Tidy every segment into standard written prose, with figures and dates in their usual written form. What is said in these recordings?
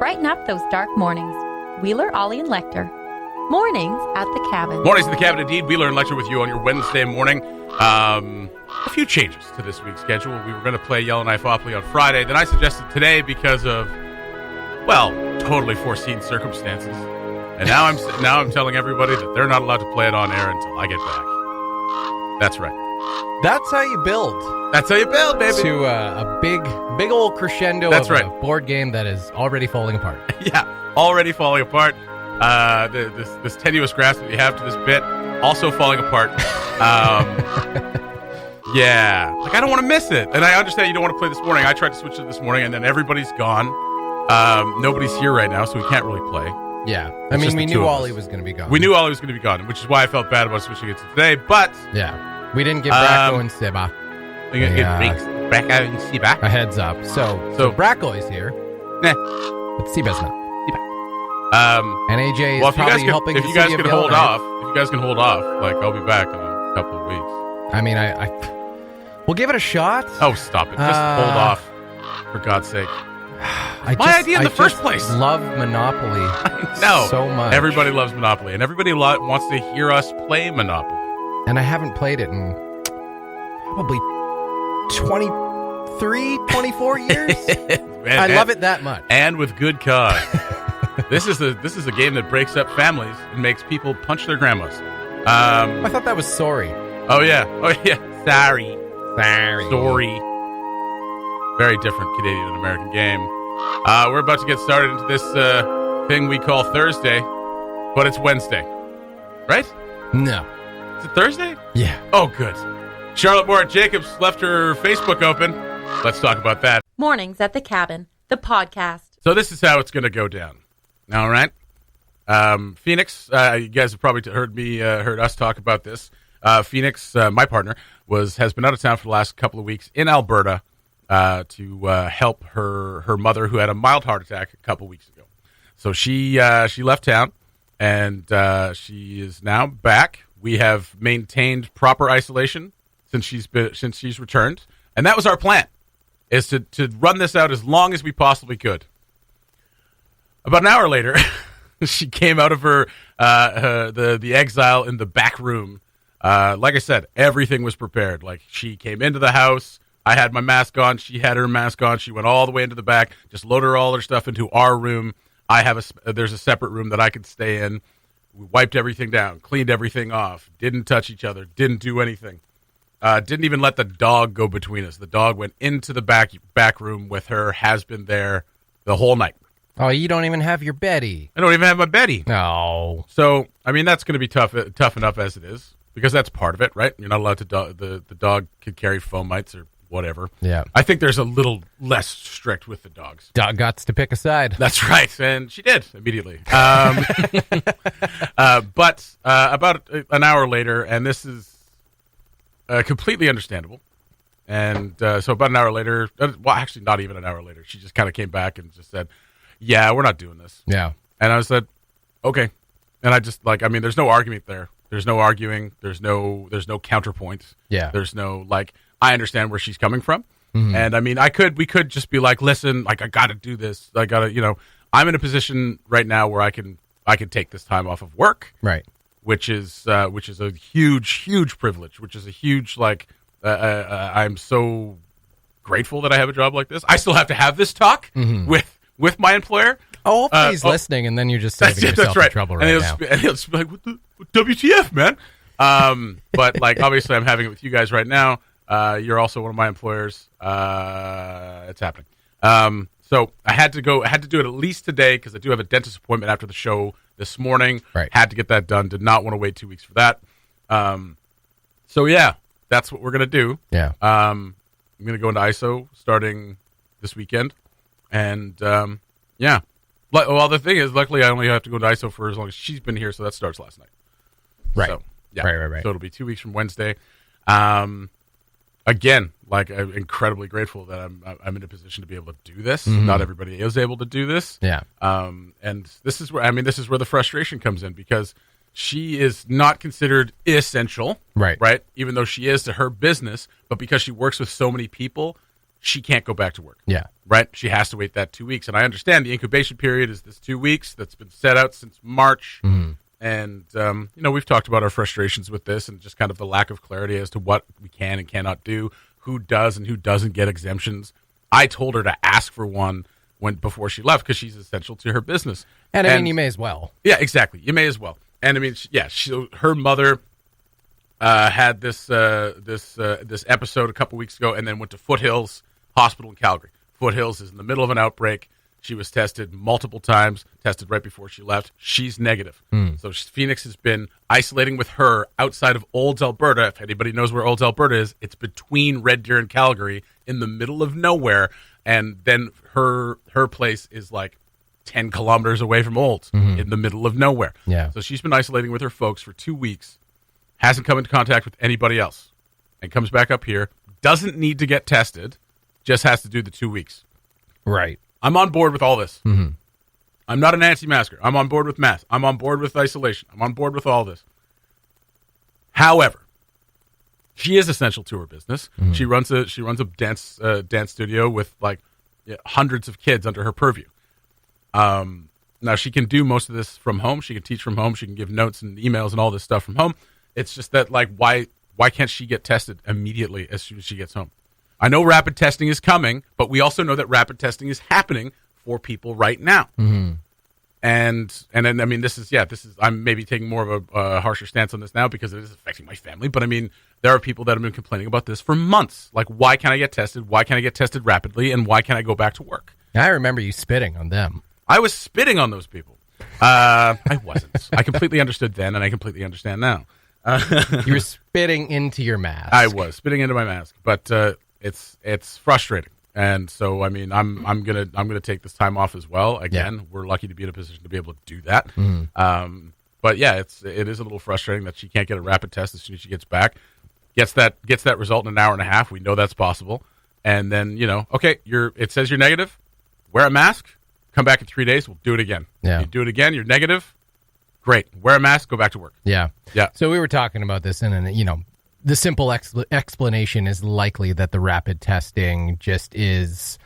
Brighten up those dark mornings. Wheeler, Ollie, and Lecter. Mornings at the Cabin. Mornings at the Cabin, indeed. Wheeler and Lecter with you on your Wednesday morning. A few changes to this week's schedule. We were going to play Yellowknife-Opoly on Friday. Then I suggested today because of, well, totally foreseen circumstances. And now I'm telling everybody that they're not allowed to play it on air until I get back. That's right. That's how you build. That's how you build, baby. To a big old crescendo That's of right. a board game that is already falling apart. Yeah, already falling apart. This tenuous grasp that we have to this bit, also falling apart. Yeah, like I don't want to miss it. And I understand you don't want to play this morning. I tried to switch it this morning, and then everybody's gone. Nobody's here right now, so we can't really play. Yeah, I mean, we knew Ollie was going to be gone. We knew Ollie was going to be gone, which is why I felt bad about switching it to today. But yeah, we didn't give Bracco and Siba a heads up. So Bracco is here, but Siba's not. And AJ is probably helping. If you guys can hold off, like I'll be back in a couple of weeks. I mean, we'll give it a shot. Oh, stop it! Just hold off, for God's sake. My idea in the first place. Love Monopoly. No, so much. Everybody loves Monopoly, and everybody wants to hear us play Monopoly. And I haven't played it in probably 23, 24 years. I love it that much, and with good cause. This is a game that breaks up families and makes people punch their grandmas. I thought that was sorry. Oh yeah. Sorry. Very different Canadian and American game. We're about to get started into this thing we call Thursday, but it's Wednesday, right? No. Is it Thursday? Yeah. Oh, good. Charlotte Moore Jacobs left her Facebook open. Let's talk about that. Mornings at the Cabin, the podcast. So this is how it's going to go down. All right. Phoenix, you guys have probably heard us talk about this. Phoenix, my partner, has been out of town for the last couple of weeks in Alberta to help her mother, who had a mild heart attack a couple weeks ago. So she left town, and she is now back. We have maintained proper isolation since she's returned, and that was our plan, is to run this out as long as we possibly could. About an hour later, she came out of the exile in the back room. Like I said, everything was prepared. Like, she came into the house. I had my mask on. She had her mask on. She went all the way into the back, just loaded all her stuff into our room. There's a separate room that I could stay in. We wiped everything down, cleaned everything off, didn't touch each other, didn't do anything. Didn't even let the dog go between us. The dog went into the back room with her, has been there the whole night. Oh, you don't even have your Betty. I don't even have my Betty. No. So, I mean, that's going to be tough enough as it is, because that's part of it, right? You're not allowed to the dog could carry fomites or whatever. Yeah. I think there's a little less strict with the dogs. Dog got to pick a side. That's right, and she did immediately. But about an hour later, and this is completely understandable, and so about an hour later, well, actually not even an hour later, she just kind of came back and just said, yeah, we're not doing this. Yeah. And I said, okay. And I just, like, I mean, there's no argument there. There's no arguing. There's no counterpoint. Yeah. There's no, like, I understand where she's coming from. Mm-hmm. And I mean, we could just be like, listen, like, I got to do this. I got to, I'm in a position right now where I can take this time off of work. Right. Which is a huge privilege, which is a huge, like, I'm so grateful that I have a job like this. I still have to have this talk with my employer. Oh, hopefully he's listening, and then you're just saving yourself in trouble right now. And he'll just be like, what WTF, man? But, like, obviously I'm having it with you guys right now. You're also one of my employers. It's happening. So I had to do it at least today, because I do have a dentist appointment after the show this morning. Right. Had to get that done. Did not want to wait 2 weeks for that. So, yeah, that's what we're going to do. Yeah. I'm going to go into ISO starting this weekend. And, yeah. Well, the thing is, luckily, I only have to go to ISO for as long as she's been here, so that starts last night. Right. So, yeah. Right. So it'll be 2 weeks from Wednesday. Again, like, I'm incredibly grateful that I'm in a position to be able to do this. Mm-hmm. Not everybody is able to do this. Yeah. And this is where the frustration comes in, because she is not considered essential. Right. Right. Even though she is to her business, but because she works with so many people, she can't go back to work. Yeah. Right? She has to wait that 2 weeks. And I understand the incubation period is this 2 weeks that's been set out since March. Mm-hmm. And, we've talked about our frustrations with this and just kind of the lack of clarity as to what we can and cannot do, who does and who doesn't get exemptions. I told her to ask for one before she left because she's essential to her business. And I mean, you may as well. Yeah, exactly. You may as well. And I mean, her mother had this episode a couple weeks ago, and then went to Foothills Hospital in Calgary. Foothills is in the middle of an outbreak. She was tested multiple times, tested right before she left. She's negative. So Phoenix has been isolating with her outside of Olds, Alberta. If anybody knows where Olds, Alberta is, it's between Red Deer and Calgary in the middle of nowhere. And then her place is like 10 kilometers away from Olds in the middle of nowhere. Yeah. So she's been isolating with her folks for 2 weeks, hasn't come into contact with anybody else, and comes back up here, doesn't need to get tested, just has to do the 2 weeks. Right. I'm on board with all this. Mm-hmm. I'm not an anti-masker. I'm on board with masks. I'm on board with isolation. I'm on board with all this. However, she is essential to her business. Mm-hmm. She runs a dance studio with hundreds of kids under her purview. Now she can do most of this from home. She can teach from home. She can give notes and emails and all this stuff from home. It's just that why can't she get tested immediately as soon as she gets home? I know rapid testing is coming, but we also know that rapid testing is happening for people right now. Mm-hmm. And then, I mean, this is, I'm maybe taking more of a harsher stance on this now because it is affecting my family. But I mean, there are people that have been complaining about this for months. Like, why can't I get tested? Why can't I get tested rapidly? And why can't I go back to work? I remember you spitting on them. I was spitting on those people. I wasn't. I completely understood then, and I completely understand now. You were spitting into your mask. I was spitting into my mask, but it's frustrating. And so, I mean, I'm gonna take this time off as well. Again, we're lucky to be in a position to be able to do that. Mm-hmm. But yeah, it is a little frustrating that she can't get a rapid test as soon as she gets back. Gets that result in an hour and a half. We know that's possible. And then okay, it says you're negative. Wear a mask. Come back in 3 days. We'll do it again. Yeah. You do it again. You're negative. Great. Wear a mask. Go back to work. Yeah. Yeah. So we were talking about this, and the simple explanation is likely that the rapid testing just is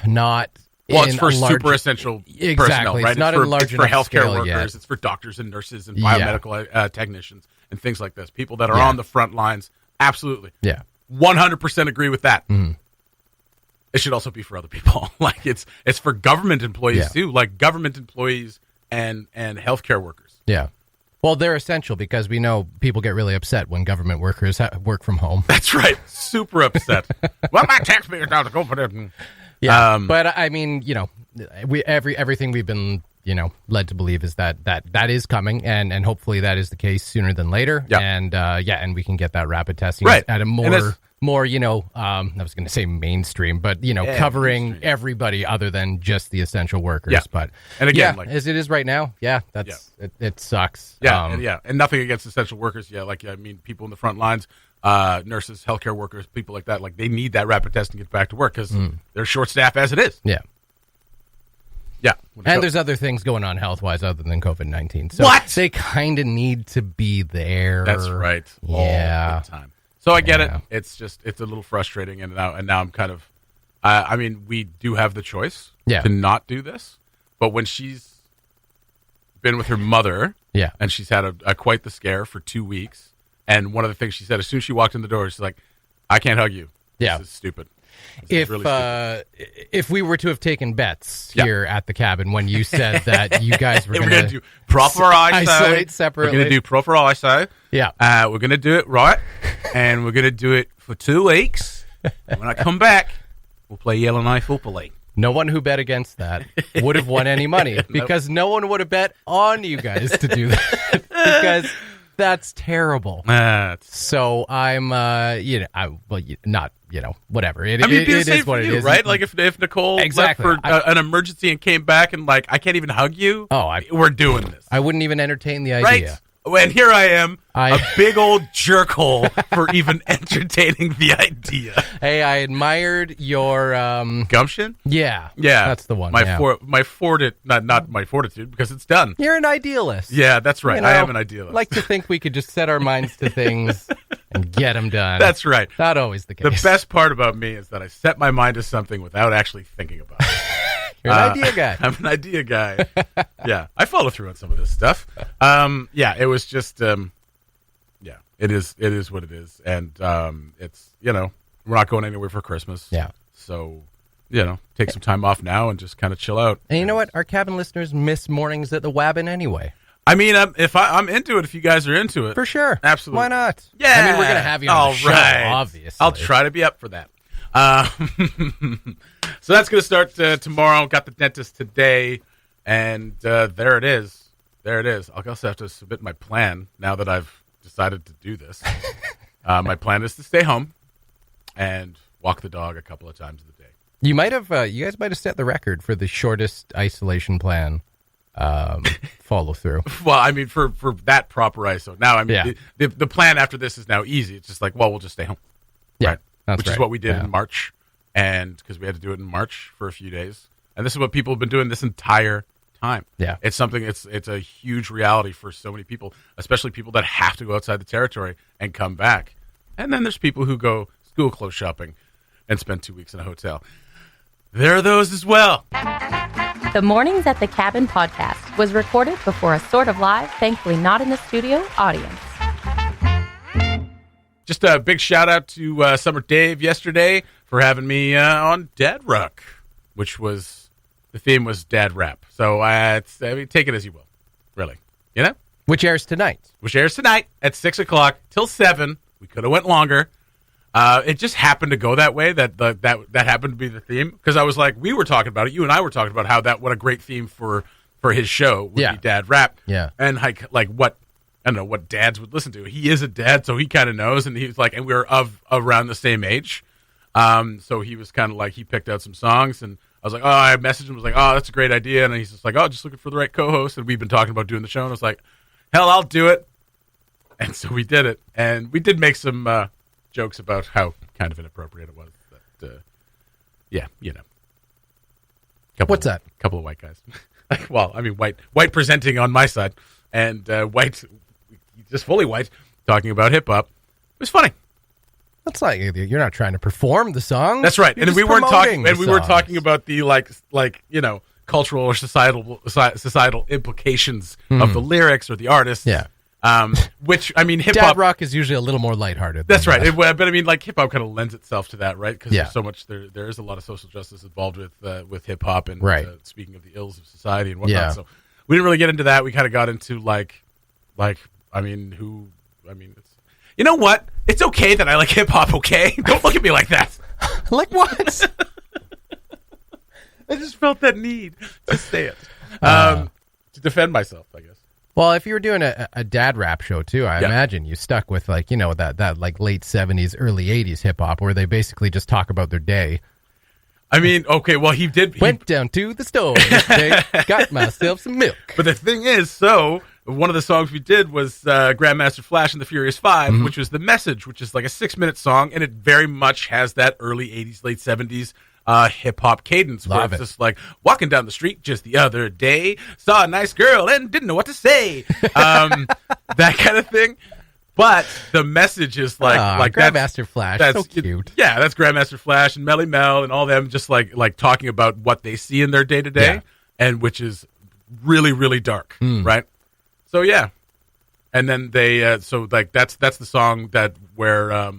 not. Well, it's for super essential personnel, right? It's not for, in large it's for healthcare workers. Yet. It's for doctors and nurses and biomedical technicians and things like this. People that are on the front lines. Absolutely. Yeah. 100% agree with that. Mm-hmm. It should also be for other people. It's for government employees too, like government employees and healthcare workers. Yeah. Well, they're essential because we know people get really upset when government workers work from home. That's right. Super upset. Well, my taxpayers now to go for that. Yeah. But I mean, everything we've been, led to believe is that is coming, and hopefully that is the case sooner than later. Yeah. And we can get that rapid testing at a more, I was going to say mainstream, but covering mainstream. Everybody other than just the essential workers. Yeah. But and again, as it is right now, it sucks. Yeah, and nothing against essential workers. Yeah, people in the front lines, nurses, healthcare workers, people like that. They need that rapid testing to get back to work because they're short staffed as it is. Yeah. Yeah. And there's other things going on health-wise other than COVID-19. So what? They kind of need to be there. That's right. Yeah. All the time. So I get it. It's a little frustrating. And now I'm kind of, we do have the choice to not do this. But when she's been with her mother and she's had a quite the scare for 2 weeks. And one of the things she said, as soon as she walked in the door, she's like, I can't hug you. Yeah. This is stupid. If we were to have taken bets here at the cabin when you said that you guys were going to do proper isolate separately, we're going to do proper ISO. Yeah, we're going to do it right, and we're going to do it for 2 weeks. And when I come back, we'll play Yellowknife-OPOLY. No one who bet against that would have won any money because no one would have bet on you guys to do that because that's terrible. So I'm, whatever. It is what it is, right? If Nicole left for an emergency and came back and I can't even hug you. We're doing this. I wouldn't even entertain the idea. Right? And here I am, a big old jerkhole for even entertaining the idea. Hey, I admired your gumption. Yeah, that's the one. Not my fortitude because it's done. You're an idealist. Yeah, that's right. I am an idealist. Like to think we could just set our minds to things and get them done. That's right. Not always the case. The best part about me is that I set my mind to something without actually thinking about it. You're an idea guy. I'm an idea guy. Yeah, I follow through on some of this stuff. Yeah, it was just, yeah, it is what it is. And it's, we're not going anywhere for Christmas. Yeah. So, take some time off now and just kind of chill out. And you know what? Our cabin listeners miss mornings at the Wabbin anyway. I mean, I'm into it, if you guys are into it. For sure. Absolutely. Why not? Yeah. I mean, we're going to have you on the show, obviously. I'll try to be up for that. So that's going to start tomorrow. Got the dentist today, and there it is. There it is. I'll also have to submit my plan now that I've decided to do this. My plan is to stay home and walk the dog a couple of times a day. You guys might have set the record for the shortest isolation plan follow through. Well, I mean, for that proper ISO. Now, I mean, the plan after this is now easy. It's just like, well, we'll just stay home. Yeah, right? that's Which right. is what we did in March, and because we had to do it in March for a few days. And this is what people have been doing this entire time. Yeah. It's something, it's a huge reality for so many people, especially people that have to go outside the territory and come back. And then there's people who go school clothes shopping and spend 2 weeks in a hotel. There are those as well. The Mornings at the Cabin podcast was recorded before a sort of live, thankfully not in the studio, audience. Just a big shout out to Summer Dave yesterday for having me on Dad Rock, which was, the theme was Dad Rap. So take it as you will, really. Which airs tonight. Which airs tonight at 6 o'clock till 7. We could have went longer. It just happened to go that way. That happened to be the theme, because I was like, we were talking about it. You and I were talking about how what a great theme for his show would be Dad Rap. Yeah, and like what, I don't know what dads would listen to. He is a dad, so he kind of knows, and he's like, and we were of around the same age. So he was kind of like, he picked out some songs, and I was like, oh, I messaged him, was like, oh, that's a great idea, and he's just like, oh, just looking for the right co-host, and we've been talking about doing the show, and I was like, hell, I'll do it. And so we did it, and we did make some jokes about how kind of inappropriate it was. But, What's that? A couple of white guys. Well, I mean, white presenting on my side, and white, just fully white, talking about hip hop. It was funny. That's like, you're not trying to perform the song. That's right. You're And we weren't talking. And we were talking about the cultural or societal implications of the lyrics or the artists. Yeah. Which, I mean, hip Dad hop rock is usually a little more lighthearted. That's right. That. But I mean, like, hip hop kind of lends itself to that, right? Because Yeah. there's so much. There is a lot of social justice involved with hip hop, and Right. Speaking of the ills of society and whatnot. Yeah. So we didn't really get into that. We kind of got into it's, you know what? It's okay that I like hip hop. Okay, don't look at me like that. Like what? I just felt that need to say it to defend myself, I guess. Well, if you were doing a dad rap show too, I imagine you stuck with that like late 70s, early 80s hip hop where they basically just talk about their day. I mean, okay, well, he went down to the store today, got myself some milk. But the thing is, so one of the songs we did was Grandmaster Flash and the Furious Five, which was The Message, which is like a 6-minute song, and it very much has that early 80s, late 70s hip-hop cadence. Love where it's it. just like, walking down the street just the other day, saw a nice girl and didn't know what to say. That kind of thing. But the message is like Grandmaster Flash, that's so cute. Yeah, that's Grandmaster Flash and Melly Mel and all them just like talking about what they see in their day to day, and which is really, really dark, right? So yeah, and then they that's the song where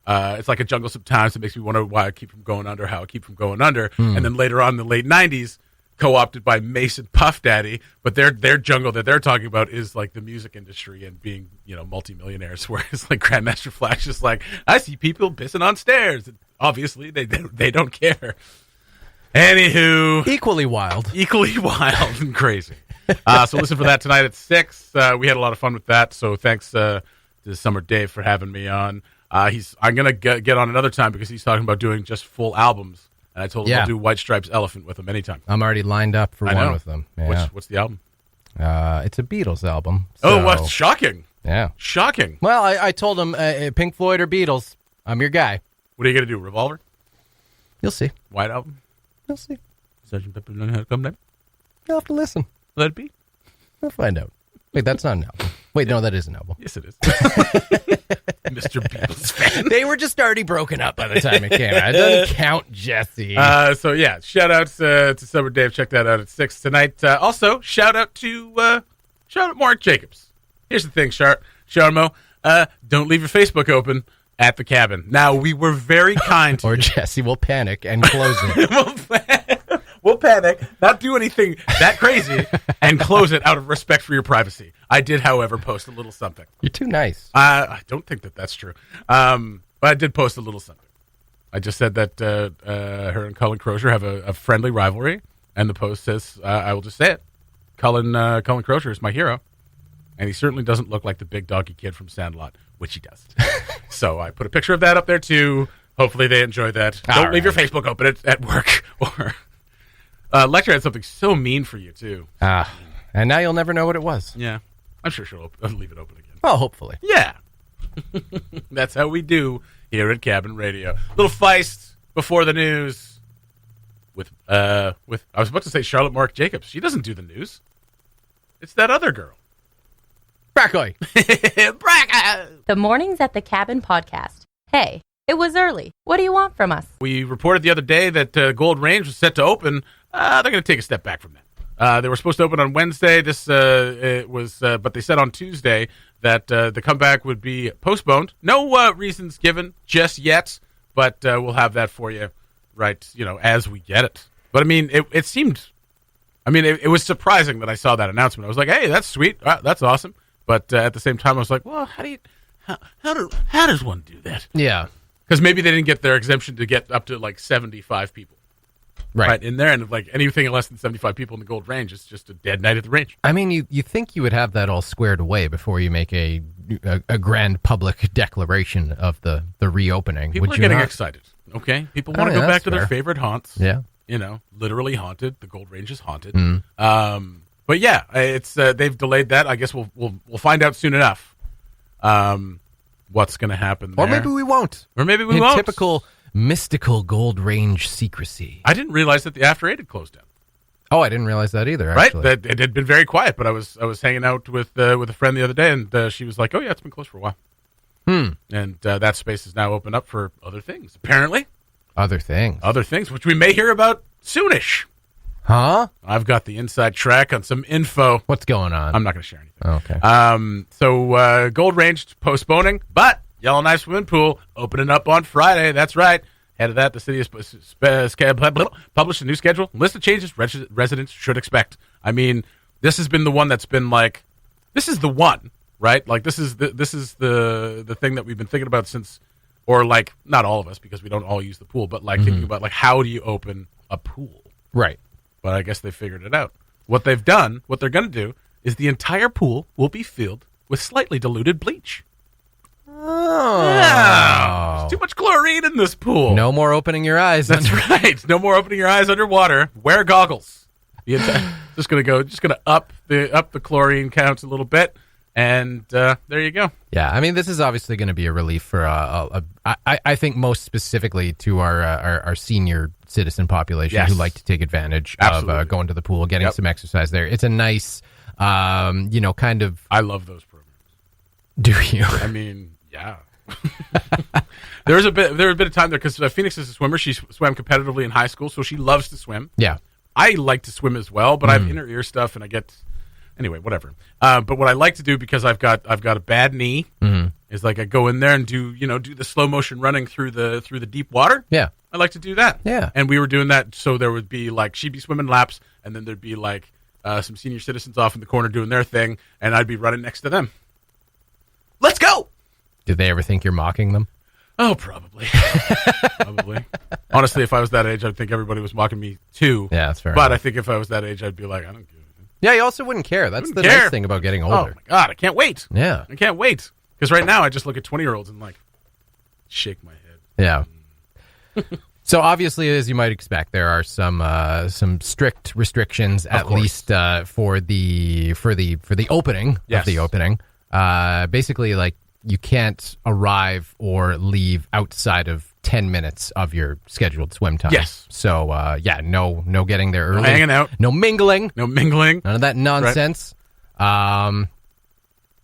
it's like a jungle sometimes. It makes me wonder why I keep from going under, how I keep from going under, and then later on in the late '90s. Co-opted by Mason Puff Daddy, but their jungle that they're talking about is like the music industry and being, multimillionaires, whereas like Grandmaster Flash is like, I see people pissing on stairs. And obviously they don't care. Anywho, Equally wild and crazy. So listen for that tonight at 6. We had a lot of fun with that. So thanks to Summer Dave for having me on. I'm gonna get on another time because he's talking about doing just full albums. And I told him I'll do White Stripes Elephant with him anytime. I'm already lined up for one with them. Yeah. What's the album? It's a Beatles album. Oh, what? Shocking. Yeah. Shocking. Well, I told him Pink Floyd or Beatles. I'm your guy. What are you going to do, Revolver? You'll see. White Album? You'll see. Sgt. Pepper's Lonely Hearts Club Band? You'll have to listen. Let it be. We'll find out. Wait, that's not an album. Wait, no, that is a Noble. Yes, it is. Mr. Beatles fan. They were just already broken up by the time it came out. It doesn't count, Jesse. So, yeah, shout-outs to Summer Dave. Check that out at 6 tonight. Also, shout-out to Mark Jacobs. Here's the thing, Sharmo. Don't leave your Facebook open at the cabin. Now, we were very kind to Or you. Jesse will panic and close it. We'll panic, not do anything that crazy, and close it out of respect for your privacy. I did, however, post a little something. You're too nice. I don't think that's true. But I did post a little something. I just said that her and Cullen Crozier have a friendly rivalry, and the post says, I will just say it, Cullen Crozier is my hero, and he certainly doesn't look like the big doggy kid from Sandlot, which he does. So I put a picture of that up there, too. Hopefully they enjoy that. Don't leave your Facebook open at work. Or Lecter had something so mean for you, too. And now you'll never know what it was. Yeah. I'm sure she'll leave it open again. Well, hopefully. Yeah. That's how we do here at Cabin Radio. Little feist before the news with I was about to say Charlotte Mark Jacobs. She doesn't do the news. It's that other girl. Brackoy. The Mornings at the Cabin podcast. Hey, it was early. What do you want from us? We reported the other day that Gold Range was set to open. They're going to take a step back from that. They were supposed to open on Wednesday. But they said on Tuesday that the comeback would be postponed. No reasons given just yet, but we'll have that for you, right? As we get it. But I mean, it seemed. I mean, it was surprising that I saw that announcement. I was like, "Hey, that's sweet. That's awesome." But at the same time, I was like, "Well, how does one do that?" Yeah. Because maybe they didn't get their exemption to get up to like 75 people. Right in there, and like anything less than 75 people in the Gold Range, it's just a dead night at the range. I mean, you think you would have that all squared away before you make a grand public declaration of the reopening. People would are you getting not? excited. Okay, people want to go back to their favorite haunts. Yeah, literally haunted. The Gold Range is haunted. But yeah, it's they've delayed that. I guess we'll find out soon enough. What's going to happen there. Or maybe we won't. won't. Typical mystical Gold Range secrecy. I didn't realize that the After 8 had closed down. Oh, I didn't realize that either, actually. Right? It had been very quiet, but I was hanging out with a friend the other day, and she was like, "Oh, yeah, it's been closed for a while." And that space is now open up for other things, apparently. Other things, which we may hear about soonish. Huh? I've got the inside track on some info. What's going on? I'm not going to share anything. Oh, okay. So Gold Range postponing, but Yellowknife Swimming Pool opening up on Friday. That's right. Ahead of that, the city has published a new schedule. List of changes residents should expect. I mean, this has been the one that's been like, this is the one, right? Like this is the thing that we've been thinking about since, or like not all of us because we don't all use the pool, but like thinking about like how do you open a pool, right? But I guess they figured it out. What they're going to do is the entire pool will be filled with slightly diluted bleach. Oh. Yeah. There's too much chlorine in this pool. No more opening your eyes. That's right. No more opening your eyes underwater. Wear goggles. Just gonna up the chlorine count a little bit, and there you go. Yeah, I mean, this is obviously going to be a relief for I think most specifically to our senior citizen population who like to take advantage of going to the pool, getting some exercise there. It's a nice, kind of. I love those programs. Do you? I mean, yeah. There was a bit of time there because Phoenix is a swimmer. She swam competitively in high school, so she loves to swim. Yeah. I like to swim as well, but I have inner ear stuff, and I get anyway, whatever. But what I like to do because I've got a bad knee is like I go in there and do the slow motion running through the deep water. Yeah, I like to do that. Yeah, and we were doing that, so there would be like she'd be swimming laps, and then there'd be like some senior citizens off in the corner doing their thing, and I'd be running next to them. Let's go. Did they ever think you're mocking them? Oh, probably. Probably. Honestly, if I was that age, I'd think everybody was mocking me too. Yeah, that's fair. But enough. I think if I was that age, I'd be like, I don't give a shit. Yeah, you also wouldn't care. That's the nice thing about getting older. Oh, my God. I can't wait. Yeah. I can't wait. Because right now, I just look at 20-year-olds and, like, shake my head. Yeah. So, obviously, as you might expect, there are some strict restrictions, at least for the opening of the opening. Basically, like, you can't arrive or leave outside of 10 minutes of your scheduled swim time. Yes. So, no getting there early. No hanging out. No mingling. No mingling. None of that nonsense. Right.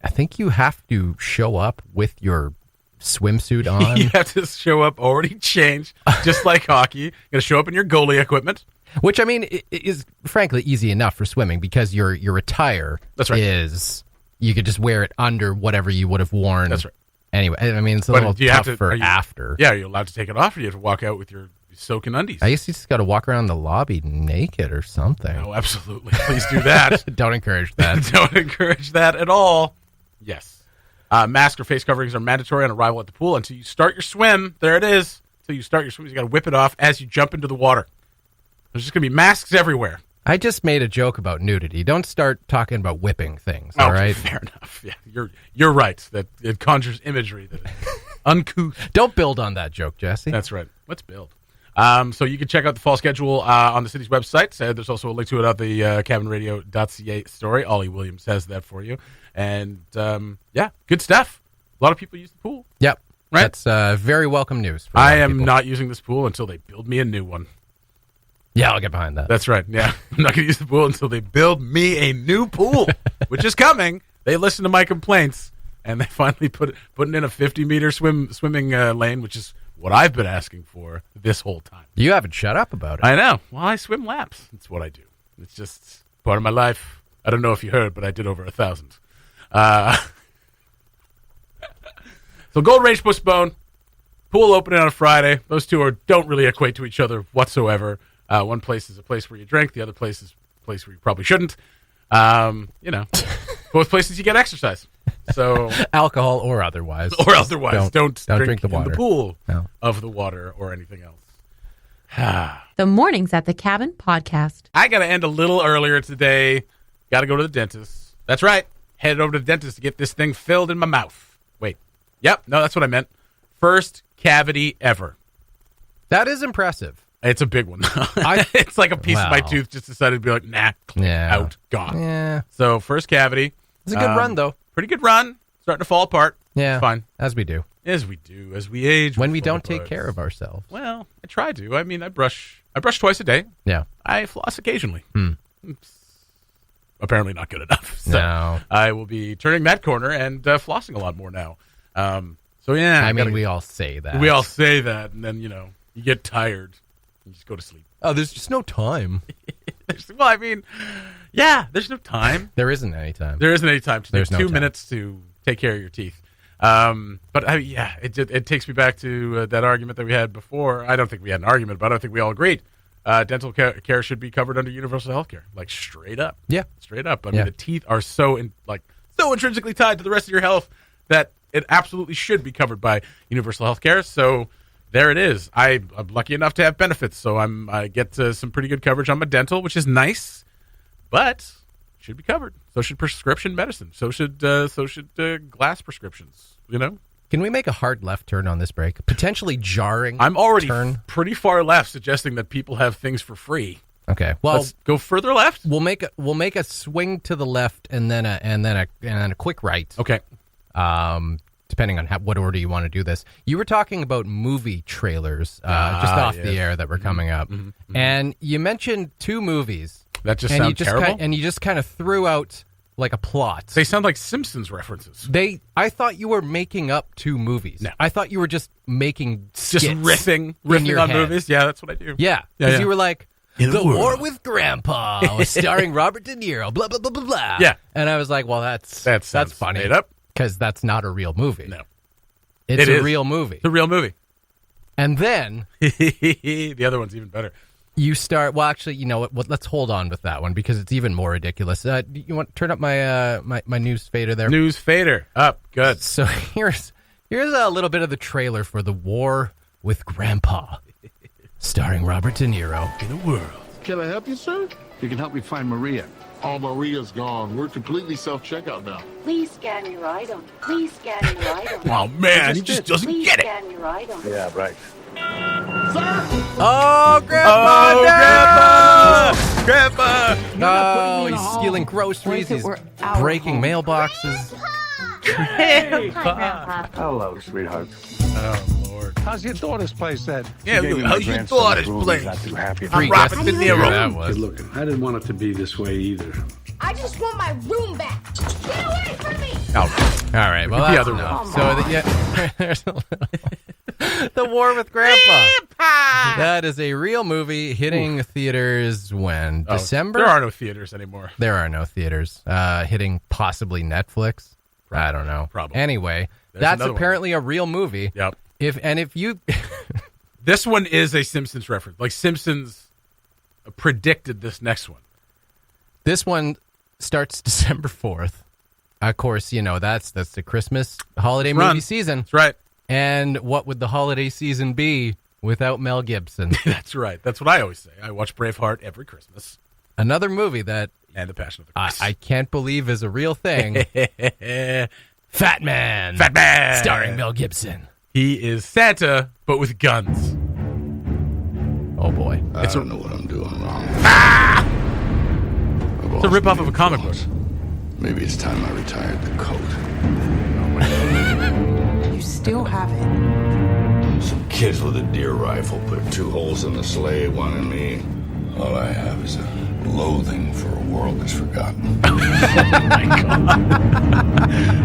I think you have to show up with your swimsuit on. You have to show up already changed, just like hockey. You got to show up in your goalie equipment. Which, I mean, is frankly easy enough for swimming because your attire is, you could just wear it under whatever you would have worn. That's right. Anyway, I mean, it's a little tough for after. Yeah, are you allowed to take it off, or do you have to walk out with your soaking undies? I guess you just got to walk around the lobby naked or something. Oh, absolutely. Please do that. Don't encourage that. Don't encourage that at all. Yes. Mask or face coverings are mandatory on arrival at the pool until you start your swim. There it is. Until you start your swim, you got to whip it off as you jump into the water. There's just going to be masks everywhere. I just made a joke about nudity. Don't start talking about whipping things, all right? Fair enough. Yeah, you're right. That it conjures imagery that is uncouth. Don't build on that joke, Jesse. That's right. Let's build. So you can check out the fall schedule on the city's website. There's also a link to it at the cabinradio.ca story. Ollie Williams has that for you. And, good stuff. A lot of people use the pool. Yep. Right? That's very welcome news. For I am not using this pool until they build me a new one. Yeah, I'll get behind that. That's right. Yeah. I'm not going to use the pool until they build me a new pool, which is coming. They listen to my complaints, and they finally putting in a 50-meter swimming lane, which is what I've been asking for this whole time. You haven't shut up about it. I know. Well, I swim laps. That's what I do. It's just part of my life. I don't know if you heard, but I did over 1,000. So Gold Range postponed. Pool opening on a Friday. Those two don't really equate to each other whatsoever. One place is a place where you drink. The other place is a place where you probably shouldn't. Both places you get exercise. So alcohol or otherwise. Don't drink the water. In the pool of the water or anything else. The Mornings at the Cabin podcast. I got to end a little earlier today. Got to go to the dentist. That's right. Headed over to the dentist to get this thing filled in my mouth. Wait. Yep. No, that's what I meant. First cavity ever. That is impressive. It's a big one. It's like a piece of my tooth just decided to be like, nah, out, gone. Yeah. So first cavity. It's a good run, though. Pretty good run. Starting to fall apart. Yeah. It's fine. As we do. As we do. As we age. When we don't take care of ourselves. Well, I try to. I mean, I brush twice a day. Yeah. I floss occasionally. Apparently not good enough. So no. I will be turning that corner and flossing a lot more now. So, yeah. I mean, we all say that. We all say that, and then, you get tired. You just go to sleep. Oh, there's just no time. There's no time. There isn't any time. There isn't any time. There's no 2 time. minutes to take care of your teeth. It takes me back to that argument that we had before. I don't think we had an argument, but I don't think we all agreed. Dental care should be covered under universal health care. Like, straight up. Yeah. Straight up. I mean, the teeth are so intrinsically tied to the rest of your health that it absolutely should be covered by universal health care. So there it is. I'm lucky enough to have benefits, so I get some pretty good coverage on my dental, which is nice, but should be covered. So should prescription medicine. So should glass prescriptions. Can we make a hard left turn on this break? Potentially jarring. I'm already turn. Pretty far left, suggesting that people have things for free. Okay. Well, let's go further left. We'll make a swing to the left and then a quick right. Okay. Depending on what order you want to do this. You were talking about movie trailers just off the air that were coming up. Mm-hmm. And you mentioned two movies. That just sounds terrible. And you just kind of threw out like a plot. They sound like Simpsons references. I thought you were making up two movies. No. I thought you were just making skits. Just riffing on movies. Yeah, that's what I do. Yeah. Because you were like, The War with Grandpa, starring Robert De Niro, blah, blah, blah, blah, blah. Yeah. And I was like, well, that's funny. Made up. Because that's not a real movie. No. It's a real movie. It's a real movie. And then the other one's even better. You start. Well, actually, you know what? Let's hold on with that one because it's even more ridiculous. You want to turn up my my news fader there? News fader up. Good. So here's a little bit of the trailer for The War with Grandpa, starring Robert De Niro. In a world. Can I help you, sir? You can help me find Maria. Oh, Maria's gone. We're completely self-checkout now. Please scan your item. Please scan your item. Oh, man, he just doesn't Please get it. scan your item. Yeah, right. Oh, Grandpa! Grandpa! Oh, he's stealing groceries. He's breaking mailboxes. Grandpa! Hello, sweetheart. Oh, Lord. How's your daughter's place, Ed? Yeah, how's your daughter's place? Not too happy. I'm Robert De Niro. That was. Good looking. I didn't want it to be this way either. I just want my room back. Get away from me! Oh, All right. Well, the that's other enough. one. So there's a little The War with Grandpa. That is a real movie hitting theaters when? Oh, December? There are no theaters anymore. There are no theaters. Hitting possibly Netflix. I don't know. Probably. Anyway, There's that's another apparently a real movie. Yep. If you This one is a Simpsons reference. Like Simpsons predicted this next one. This one starts December 4th. Of course, you know, that's the Christmas holiday movie season. That's right. And what would the holiday season be without Mel Gibson? That's right. That's what I always say. I watch Braveheart every Christmas. Another movie that And The Passion of the Christ. I can't believe is a real thing. Fat Man. Fat Man. Starring Mel Gibson. He is Santa, but with guns. Oh, boy. I don't know what I'm doing wrong. It's a ripoff of a comic book. Maybe it's time I retired the coat. You still have it. Some kids with a deer rifle put 2 holes in the sleigh, one in me. All I have is a loathing for a world that's forgotten.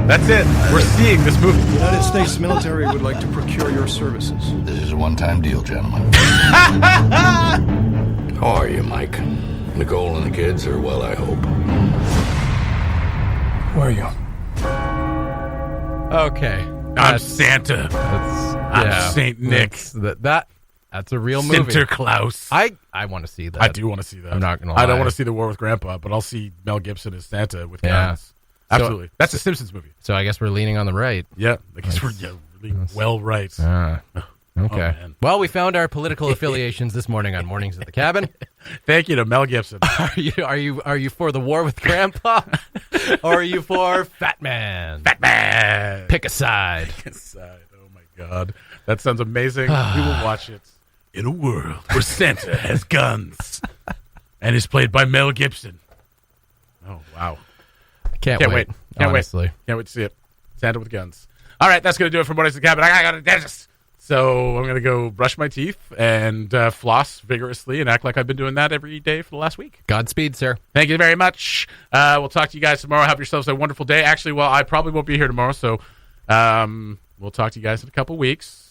That's it. We're seeing this movie. The United States military would like to procure your services. This is a one-time deal, gentlemen. How are you, Mike? Nicole and the kids are well, I hope. Who are you? Okay. I'm Santa. I'm Saint Nick. That's a real movie. Sinterklaas. I want to see that. I do want to see that. I'm not going to lie. I don't want to see The War with Grandpa, but I'll see Mel Gibson as Santa with guns. Absolutely. So, That's a Simpsons movie. So I guess we're leaning on the right. Yeah. I guess we're really well right. Okay. Man. Well, we found our political affiliations this morning on Mornings at the Cabin. Thank you to Mel Gibson. Are you for The War with Grandpa? Or are you for Fat Man? Fat Man. Pick a side. Pick a side. Oh, my God. That sounds amazing. We will watch it. In a world where Santa has guns and is played by Mel Gibson. Oh, wow. Can't wait. Honestly. Can't wait to see it. Santa with guns. All right, that's going to do it for Mornings at the Cabin. I got a dentist. So I'm going to go brush my teeth and floss vigorously and act like I've been doing that every day for the last week. Godspeed, sir. Thank you very much. We'll talk to you guys tomorrow. Have yourselves a wonderful day. Actually, well, I probably won't be here tomorrow, so we'll talk to you guys in a couple weeks.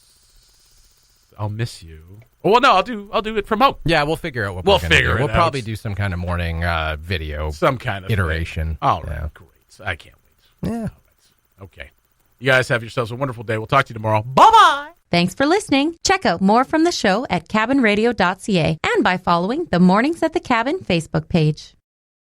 I'll miss you. Well, no, I'll do it from home. Yeah, we'll figure out what we'll we're going to figure do. it We'll out. probably do some kind of morning video. Some kind of iteration. Thing. All right, great. I can't wait. Yeah. Okay. You guys have yourselves a wonderful day. We'll talk to you tomorrow. Bye-bye. Thanks for listening. Check out more from the show at cabinradio.ca and by following the Mornings at the Cabin Facebook page.